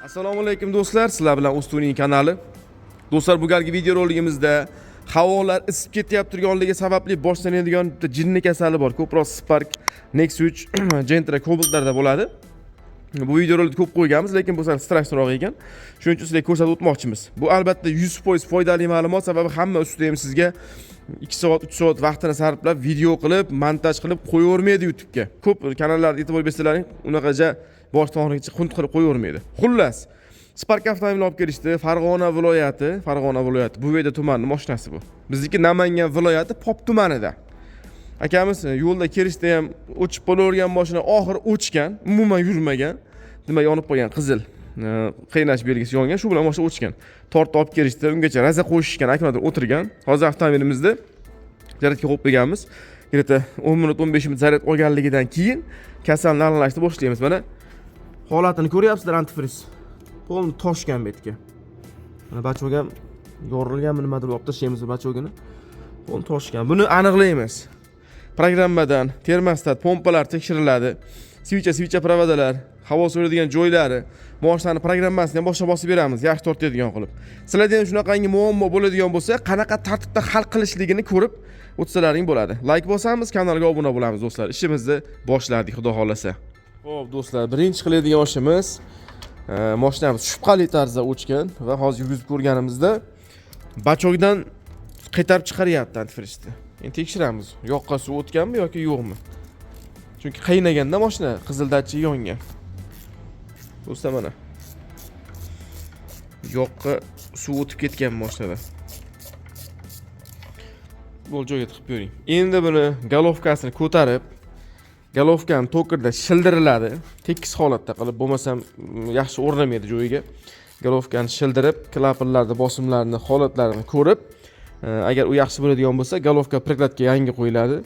Assalomu alaykum do'stlar, sizlar bilan Ustuning kanali. Do'stlar, bu galgi video roligimizda havolar isib ketyapti turganligi sababli boshlanadigan bitta jinni kasali bor. Ko'proq Spark, Nexus 3, Gentra Cobaltlarda bo'ladi. Bu video rolikni ko'p qo'yganmiz, lekin bu safar straksroq ekan. Shuning uchun sizlarga ko'rsatib o'tmoqchimiz. Bu albatta 100% foydali ma'lumot, sababi hamma ustida ham sizga 2 soat, 3 soat vaqtini sarflab video qilib, montaj qilib qo'yavermaydi YouTube'ga. Ko'p kanallarda e'tibor bersalaring, unaqacha bosh tog'ligicha qunt qilib qo'yavermaydi. Xullas, Spark avtomobilni olib kelishdi. Farg'ona viloyati, Buvayda tumanining mashinasi bu. Bizniki Namangan viloyati Pop tumanida. Akamiz yo'lda kelishda ham o'chib qolavergan mashina oxiri o'chgan, umuman yurmagan. Nima yonib qolgan qizil qaynash belgisi yongan, shu bilan mashina o'chgan. Tortib olib kelishdi, ungacha raza qo'yishgan, akamadan o'tirgan. Hozir avtomobilimizni zaryadga qo'yib qo'yganmiz. Yerda 10 minut 15 minut zaryad olganligidan keyin kasalni aralashtirib boshlaymiz. Mana holatini ko'ryapsizlar, antifriz. Polni toshgan betga. Mana bachog'a yorilganmi nimadir olib tashlaymiz bachog'ini. Polni toshgan. Buni aniqlaymiz. Programmadan termostat, pompalar tekshiriladi. Svicha provodalar, havo so'raydigan joylari, moshinaning programmasini ham boshqa bosib beramiz, yaxshi tortadigan qilib. Sizlarda ham shunaqangi muammo bo'ladigan bo'lsa, qanaqa tartibda hal qilishligini ko'rib o'tsalaring bo'ladi. Like bosamiz, kanalga obuna bo'lamiz do'stlar. Ishimizni boshladik, xudo xolasa. Xo'p do'stlar, birinchi qiladigan ishimiz mashinamiz shubhali tarzda o'chgan va hozir yurgizib ko'rganimizda bachog'dan qaytarib chiqaryapti antifrizni. Endi tekshiramiz, yoqqa suv o'tganmi yoki yo'qmi. Chunki qaynaganda mashina qizil datchik yongan. Do'stlar, mana yoqqa suv o'tib ketgan mashinada. Bu joyga tiqib ko'ring. Endi buni galovkasini ko'tarib, galovkani tokerda shildiriladi. Tekis holatda qilib, bo'lmasam yaxshi o'rnamaydi joyiga. Galovkani shildirib, klapanlarni bosimlarini, holatlarini ko'rib, agar u yaxshi bo'ladigan bo'lsa, galovka prikladga yangi qo'yiladi.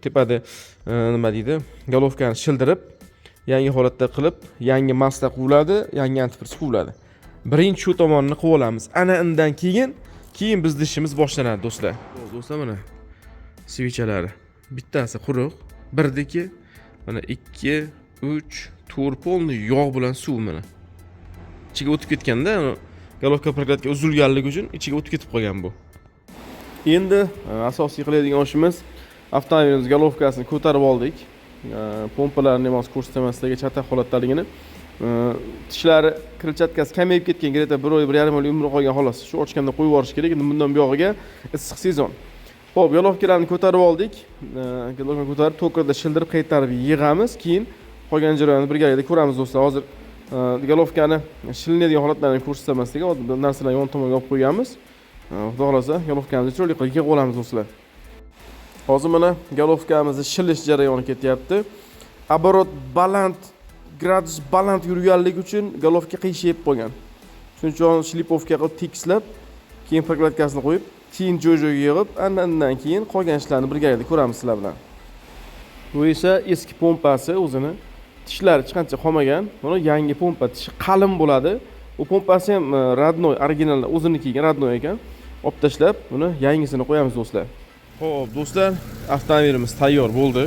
Tepada nima deydi? Galovkani shildirib, yangi holatda qilib, yangi masla quviladi, yangi antifriz quviladi. Birinchi shu tomonini qilib olamiz. Ana undan keyin bizning ishimiz boshlanadi do'stlar. Do'stlar, mana svichalari. Bittasi quruq, birdiki, mana 2, 3, 4 polni yog' bilan suv mana. Ichiga o'tib ketganda, galovka prikladga uzilganligi uchun ichiga o'tib ketib qolgan bu. Endi asosiy qiladigan ishimiz, avtomobilimiz galovkasini ko'tarib oldik. Pompalarni ham ko'rsatmasdagi chatoq holatdaligini, tishlari kirchatkasi kamayib ketgan, greta 1 oy 1,5 oy umri qolgan xolos. Shu ochganda qo'yib yuborish kerak. Endi bundan buyog'iga issiq sezon. Xo'p, galovkalarni ko'tarib oldik. Galovkani ko'tarib, tokerda shildirib qaytarib yig'amiz, keyin qolgan jarayonni birgalikda ko'ramiz do'stlar. Hozir galovkani shilinadigan holatlarini ko'rsatmasdagi narsalarni yon tomonga olib qo'yganmiz. Xudo xolasa galovkamizni chiroyli qilib yig'ib olamiz do'stlar. Hozir mana galovkamizni shilish jarayoni ketyapti. Оборот baland, gradus baland yurganligi uchun galovka qiyshayib qolgan. Shuning uchun shlipovka qilib tekislab, keyin prokladkasini qo'yib, keyin joy-joyga yig'ib, andan keyin qolgan ishlarni birgalikda ko'ramiz sizlar bilan. Bu esa eski pompasi, o'zini tishlari hech qancha qolmagan. Mana yangi pompa, tishi qalin bo'ladi. Bu pompasi ham radnoy, original o'zinikiga radnoy ekan. Olib tashlab, buni yangisini qo'yamiz do'stlar. Xo'p, do'stlar, avtomobilimiz tayyor bo'ldi.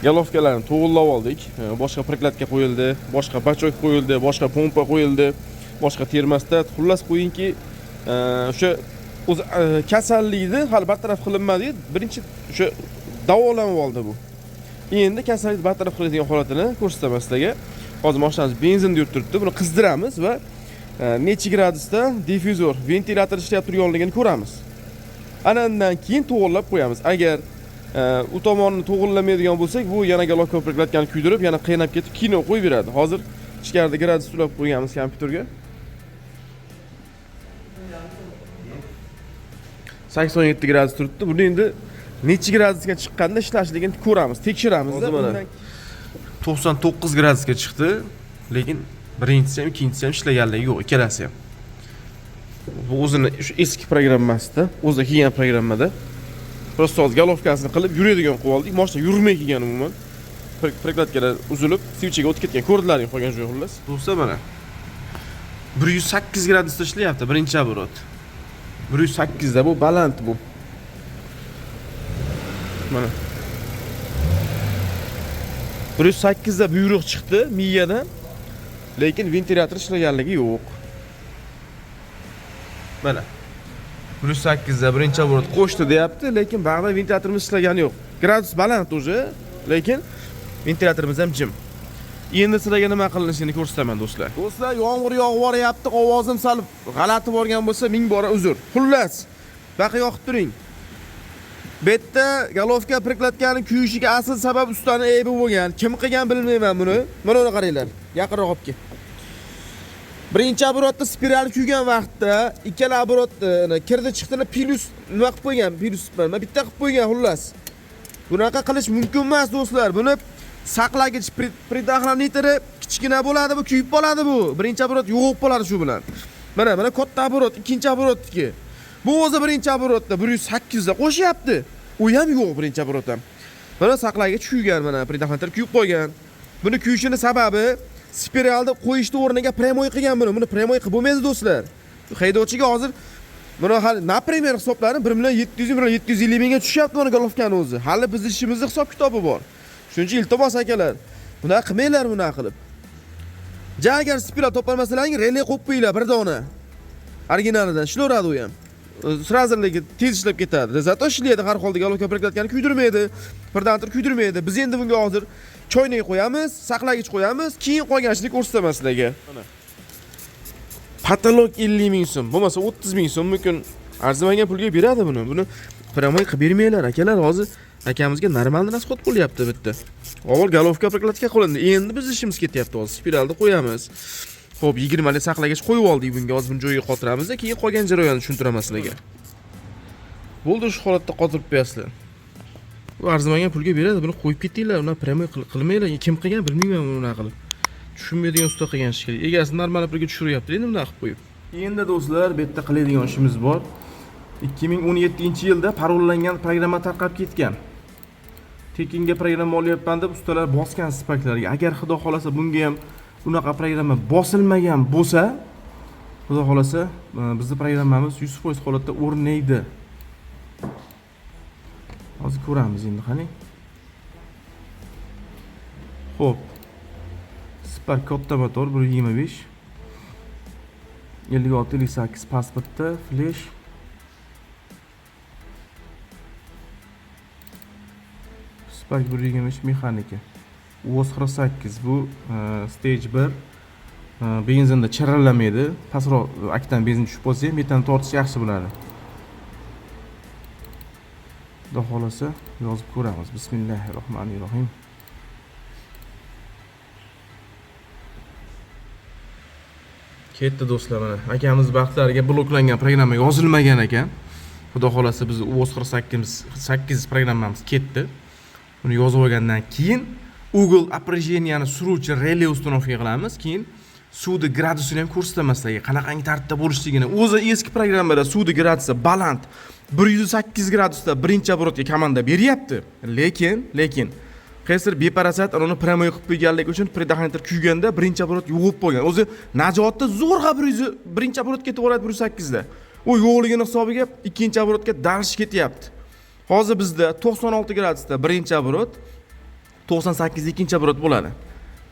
Galovkalarni to'g'rilab oldik. Boshqa prikladga qo'yildi, boshqa bachok qo'yildi, boshqa pompa qo'yildi, boshqa termostat. Xullas qo'yingki, o'sha o'zi kasallikni hali bartaraf qilinmadi. Birinchi o'sha davolanib oldi bu. Endi kasallikni bartaraf qiladigan holatini ko'rsataman sizlarga. Hozir mashinamiz benzinda yurib turibdi. Buni qizdiramiz va necha gradusda diffuzor, ventilyator ishlab turganligini ko'ramiz. Ana undan keyin to'g'irlab qo'yamiz. Agar u tomonni to'g'irlamaydigan bo'lsak, bu yana galovka prikladkani kuydirib, yana qaynab ketib, kino qo'yib beradi. Hozir ichkarida gradus ulab qo'yganmiz kompyuterga. 87 gradus turibdi. Buni endi necha gradusga chiqqanda ishlashligini ko'ramiz, tekshiramiz. Hozir mana 99 gradusga chiqdi, lekin birinchisi ham ikkinchisi ham ishlaganligi yo'q, ikkalasi ham. Bu o'zini shu eski programmasida, o'zi kelgan programmada prosta hozir galovkasini qilib yuradigan qilib oldik. Mashina yurmay kelgan umuman. Prikladkalar uzilib, svichaga o'tib ketgan. Ko'rdilaring qolgan joy xullas. Do'stlar, mana 108 gradusda ishlayapti birinchi оборот. 108 da bu baland bu. Mana 108 da buyruq chiqdi miyadan. lekin ventilyator ishlaganligi yo'q. Mana 108 da birinchi oborot qo'shdi deyapti, lekin bag'da ventilyatorimiz ishlagani yo'q. Gradus baland o'zi, lekin ventilyatorimiz ham jim. Endi sizlarga nima qilinishini ko'rsataman do'stlar. Do'stlar, yomg'ir yog'ib boryapti, ovozim sal g'alati bo'lgan bo'lsa, ming bora uzr. Xullas, baqa yoqib turing. Bu yerda galovka priklatgani kuyishiga asl sabab ustani aybi bo'lgan. Kim qilgan bilmayman buni. Mana uni qaranglar. Yaqinroq olib kel. Birinchi oborotda spiral kuygan vaqtda ikkala oborotni kirdi chiqdini plus nima qilib qo'ygan? Plus nima bitta qilib qo'ygan xullas. Bunaqa qilish mumkin emas do'stlar. Buni saqlagich predahraniteri kichkina bo'ladi, bu kuyib qoladi bu. Birinchi oborot yo'q bo'ladi shu bilan. Mana katta oborot, ikkinchi oborotniki. Bu o'zi birinchi oborotda 108 da qo'shyapti. U ham yo'q birinchi oborot ham. Mana saqlagich kuygan, mana predahraniter kuyib qo'ygan. Buni kuyishini sababi spiralni qo'yishni o'rniga premoy qilgan buni. Buni premoy qilib bo'lmaydi do'stlar. Haydovchiga hozir buni hali например hisoblanib 1 million 700 million 750 mingga tushyapti mana galovkani o'zi. Hali biz ishimizda hisob kitobi bor. Shuning uchun iltimos akalar, buni qilmanglar buni qilib. Ja agar spiral topolmasalaring, relay qo'yib qo'yinglar bir dona. Originalidan ishlayveradi u ham. Srazerligi tez ishlab ketadi. Zato ishlaydi har holda galovka priklatgani kuydirmaydi. Birdan kuydirmaydi. Biz endi bunga hozir choynak qo'yamiz, saqlagich qo'yamiz, keyin qolgan ishni ko'rsataman sizlarga. Mana. Patolog 50 ming so'm, bo'lmasa 30 ming so'm mumkin arzimagan pulga beradi buni. Buni premoy qilib bermanglar akalar, hozir akamizga normal rasxod bo'lyapti bitta. Avval galovka priklatga qo'yildi. Endi biz ishimiz ketyapti hozir. Spiralni qo'yamiz. Xo'p, 20 lik saqlagich qo'yib oldik bunga. Hozir buni joyiga qotiramiz, keyin qolgan jarayonni tushuntiraman sizlarga. Bo'ldi, shu holatda qotirib qo'yasizlar. Bu arzimagan pulga beradi, buni qo'yib ketinglar, uni premoy qilmanglar. Kim qilgan bilmayman buni qilib. Tushunmaydigan usta qilgan ish kerak. Egasi normal pulga tushiryapti, endi bunday qilib qo'yib. Endi do'stlar, bu yerda qiladigan ishimiz bor. 2017-yilda parollangan programma tarqab ketgan. Tekinga programma olyapman deb ustalar bosgan spaklarga. Agar xudo xolasa bunga ham unaqa programma bosilmagan bo'lsa, xudo xolasa bizning programmamiz 100% holatda o'rnaydi. Hozir ko'ramiz endi qani. Xo'p. Spark katta motor 125 5658 pasportda flash Spark 125 mexanika. UOS 48 bu stage 1 benzinda chiralamaydi. Pastroq aktan benzin tushib qolsa ham metan tortish yaxshi bo'ladi. Xudo xolasa yozib ko'ramiz. Bismillahirrohmanirrohim. Ketdi do'stlar, mana akamiz baxtlariga bloklangan programma yozilmagan ekan. Xudo xolasa biz UOS 48 programmamiz ketdi. Buni yozib olgandan keyin Google oprejniyani suruvchi relay ustanovka qilamiz. Keyin suvni gradusini ham ko'rsataman sizlarga, qanaqangi tartibda bo'lishligini. O'zi eski programmada suvni gradusi baland 108 gradusda birinchi oborotga komanda beryapti. Lekin qaysidir beparasat uni premoy qilib qo'yganligi uchun predahraniter kuyganda birinchi oborot yo'qib qolgan. O'zi najotda zo'rg'a birinchi oborot ketib boradi 108 da. U yo'qligini hisobiga ikkinchi oborotga darsh ketyapti. Hozir bizda 96 gradusda birinchi oborot, 98 ikkinchi oborot bo'ladi.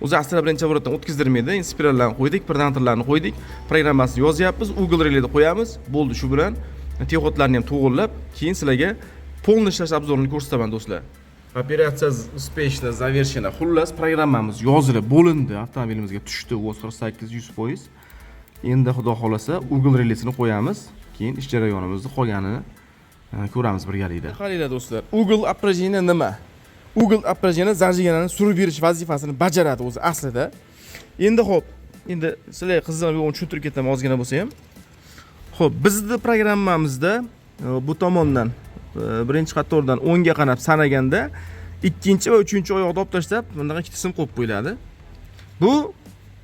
O'zi aslida birinchi oborotdan o'tkazdirmaydi. Spirallarni qo'ydik, predanterlarni qo'ydik, programmasini yozyapmiz, Google relayda qo'yamiz. Bo'ldi, shu bilan texotlarni ham to'g'irlab, keyin sizlarga полный ishlash obzorini ko'rsataman do'stlar. Operatsiya uspешно завершена. Xullas, programmamiz yozilib bo'lindi, avtomobilimizga tushdi, UOS 48 100%. Endi xudo xolasa Google relaysini qo'yamiz, keyin ish jarayonimizni qolganini ko'ramiz birgalikda. Qaranglar do'stlar, Google oprejniya nima? Google oprejniya zajiganani surib berish vazifasini bajaradi o'zi aslida. Endi xo'p, endi sizlarga qizg'in yo'g'ini tushuntirib ketaman ozgina bo'lsa ham. Xo'p, bizning programmamizda bu tomondan birinchi qatordan 10 ga qarab sanaganda ikkinchi va uchinchi oyoqni olib tashlab, bundaqa ikkita sim qo'yib qo'yiladi. Bu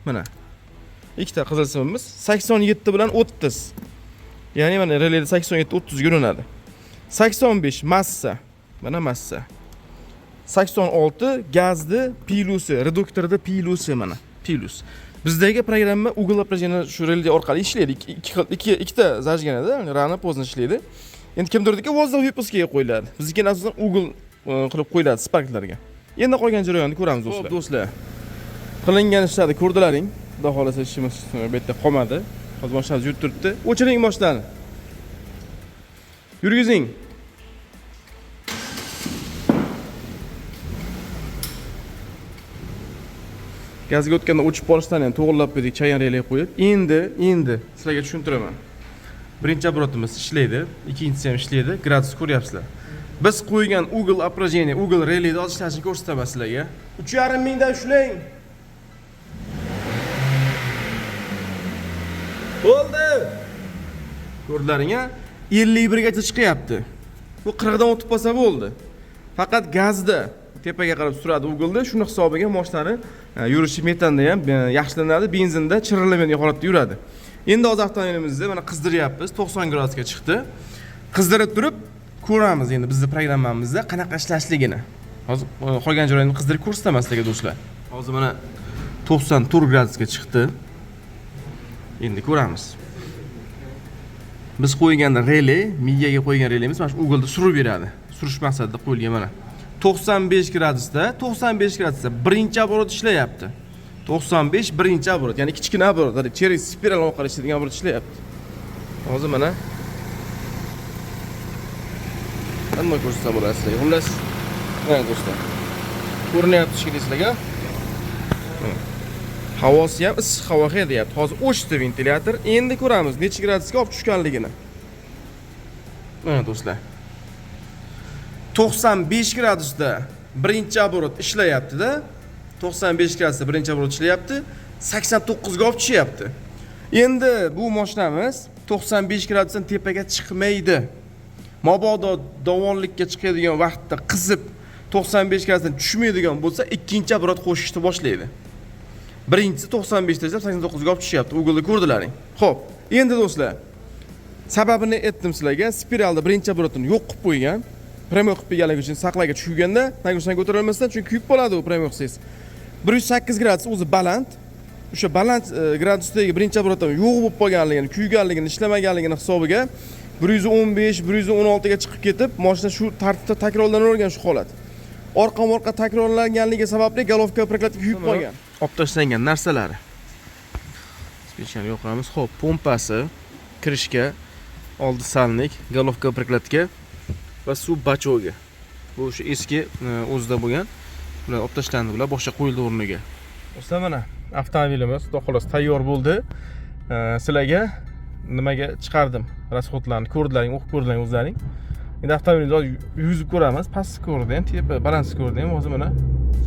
mana ikkita qizil simimiz 87 bilan 30. Ya'ni mana relayda 87-30 ga urinadi. 85 massa, mana massa. 86 gazni pilusi, reduktorda pilusi mana, pilus. Bizdagi programma Google oprejniya shu relay orqali ishlaydi. Ikkita zajganada, rana pozni ishlaydi. Endi kimnirdiki vozdov выпускga qo'yiladi. Bizniki asosan Google qilib qo'yiladi Sparklarga. Endi qolgan jarayonni ko'ramiz do'stlar. Xo'p do'stlar. Qilingan ishlarni ko'rdilaring. Xudo xolasa ishimiz bu yerda qolmadi. Hozir mashinamiz yurib turibdi. O'chiring mashinani. Yurgizing. Gazga o'tganda o'chib qolishdan ham to'g'rilab qo'ydik, chayon relay qo'yib. Endi sizlarga tushuntiraman. Birinchi оборотimiz ishlaydi, ikkinchisi ham ishlaydi. Gradus ko'ryapsizlar. Biz qo'ygan uгол опрежения, uгол relayda hozir ishlashini ko'rsataman sizlarga. 3,5 mingdan ushlang. Bo'ldi. Ko'rdilaring-a? 51 gacha chiqyapti. Bu 40 dan o'tib qolsa bo'ldi. Faqat gazda tepaga qarab suradi uгolda, shuni hisobiga mashinani yurishi metanda ham yaxshilanadi, benzinda chirilmagan holatda yuradi. Endi hozir avtomobilimizni mana qizdiryapmiz, 90 gradusga chiqdi. Qizdirib turib ko'ramiz endi bizning programmamizda qanaqa ishlashligini. Hozir qolgan joylarini qizdirib ko'rsataman sizlarga do'stlar. Hozir mana 94 gradusga chiqdi. Endi ko'ramiz. Biz qo'yganda relay, miyaga qo'ygan relayimiz mana shu uгolda surib beradi. Surish maqsadida qo'yilgan mana. 95 gradusda birinchi оборот ishlayapti. 95 birinchi оборот, ya'ni kichkina оборот, через spiral orqali ishlaydigan оборот ishlayapti. Hozir mana hamma ko'rsatsa bo'ladi sizlarga. Xullas, mana do'stlar. Ko'rinyapti shekilli sizlarga. Havosi ham issiq havo deyapti. Hozir o'chdi ventilyator. Endi ko'ramiz necha gradusga olib tushganligini. Mana do'stlar. 95 gradusda birinchi оборот ishlayapti-da. 95 gradusda birinchi оборот ishlayapti. 89 ga olib tushyapti. Endi bu mashinamiz 95 gradusdan tepaga chiqmaydi. Mabodo davonlikka chiqadigan vaqtda qizib 95 gradusdan tushmaydigan bo'lsa, ikkinchi оборот qo'shishni boshlaydi. Birinchisi 95 da 89 ga olib tushyapti. Uгolda ko'rdilaring. Xo'p, endi do'stlar, sababini aytdim sizlarga. Spiralda birinchi оборотni yo'q qilib qo'ygan. Premyo qilib qo'yganligi uchun saqlaga tushganda nagusdan ko'tarilmasdan, chunki kuyib qoladi u premyo qilsangiz. 108 gradus o'zi baland. O'sha baland gradusdagi birinchi оборотdan yo'q bo'lib qolganligini, kuyganligini, ishlamaganligini hisobiga 115, 116 ga chiqib ketib, mashina shu tartibda takrorlanavergan shu holat. Orqa takrorlanganligi sababli galovka prokladka kuyib qolgan. Olib tashlangan narsalari. Special yoqamiz. Xo'p, pompasi, kirishga, oldi salnik, galovka prokladka va suv bachogi. Bu o'sha eski o'zida bo'lgan. Bular olib tashlandi, bular boshqa qo'yildi o'rniga. Do'stlar, mana avtomobilimiz xudo xolos tayyor bo'ldi. Sizlarga nimaga chiqardim? Rasxodlarni ko'rdilaring, o'qib ko'rdilaring o'zlaring. Endi avtomobilni yuzib ko'ramiz. Pastni ko'rdi ham, tepa balansni ko'rdi ham. Hozir mana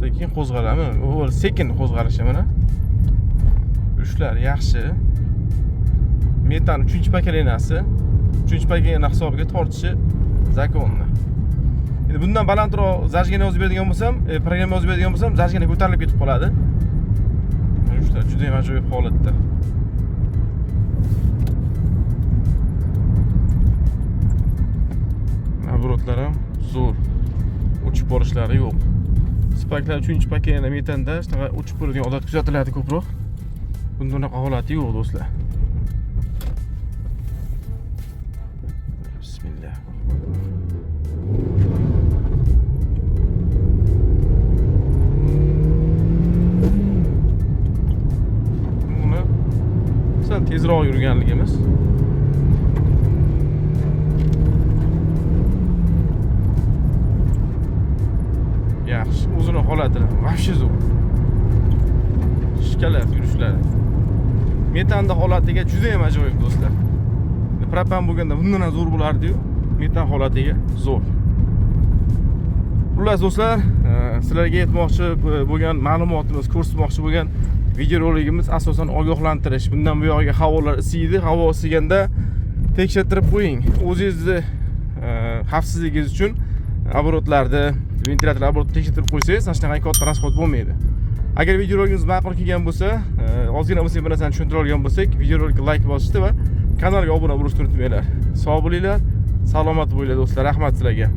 sekin qo'zg'alami? U sekin qo'zg'alishi mana. Yurishlari yaxshi. Metan 3-paketlanasi. 3-paketlan hisobiga tortishi zakonni. Endi bundan balandroq zajgina yozib beradigan bo'lsam, programma yozib beradigan bo'lsam, zajgina ko'tarilib ketib qoladi. Yurishlari juda ham ajoyib holatda. Оборотлari ham zo'r. O'chib borishlari yo'q. Spaklar 3-paketlan metanda shunaqa o'chib bo'ladigan odat kuzatiladi ko'proq. Bunda unaqa holati yo'q do'stlar. Bismillah. Buni sal tezroq yurganligimiz. Yaxshi, o'zini holati vahshiy zo'r. Shikalat yurishlari. Metanda holatiga juda ham ajoyib do'stlar. Propan bo'lganda bundan ham zo'r bo'lardi-yu, metan holatiga zo'r. Xullas do'stlar, sizlarga aytmoqchi bo'lgan ma'lumotimiz, ko'rsatmoqchi bo'lgan videoroligimiz asosan ogohlantirish. Bundan bu yoqqa havolar isiydi, havo isiganda tekshirtirib qo'ying. O'zingizni xavfsizligingiz uchun оборотlarni, ventilyator оборотni tekshirtirib qo'ysangiz, mana shunaqa katta rasxod bo'lmaydi. Agar videoroligimiz ma'qul kelgan bo'lsa, ozgina bo'lsa bir narsani tushuntira olgan bo'lsak, videorolikka like bosishni va kanalga obuna bo'lishni unutmanglar. Sog' bo'linglar, salomat bo'linglar do'stlar. Rahmat sizlarga.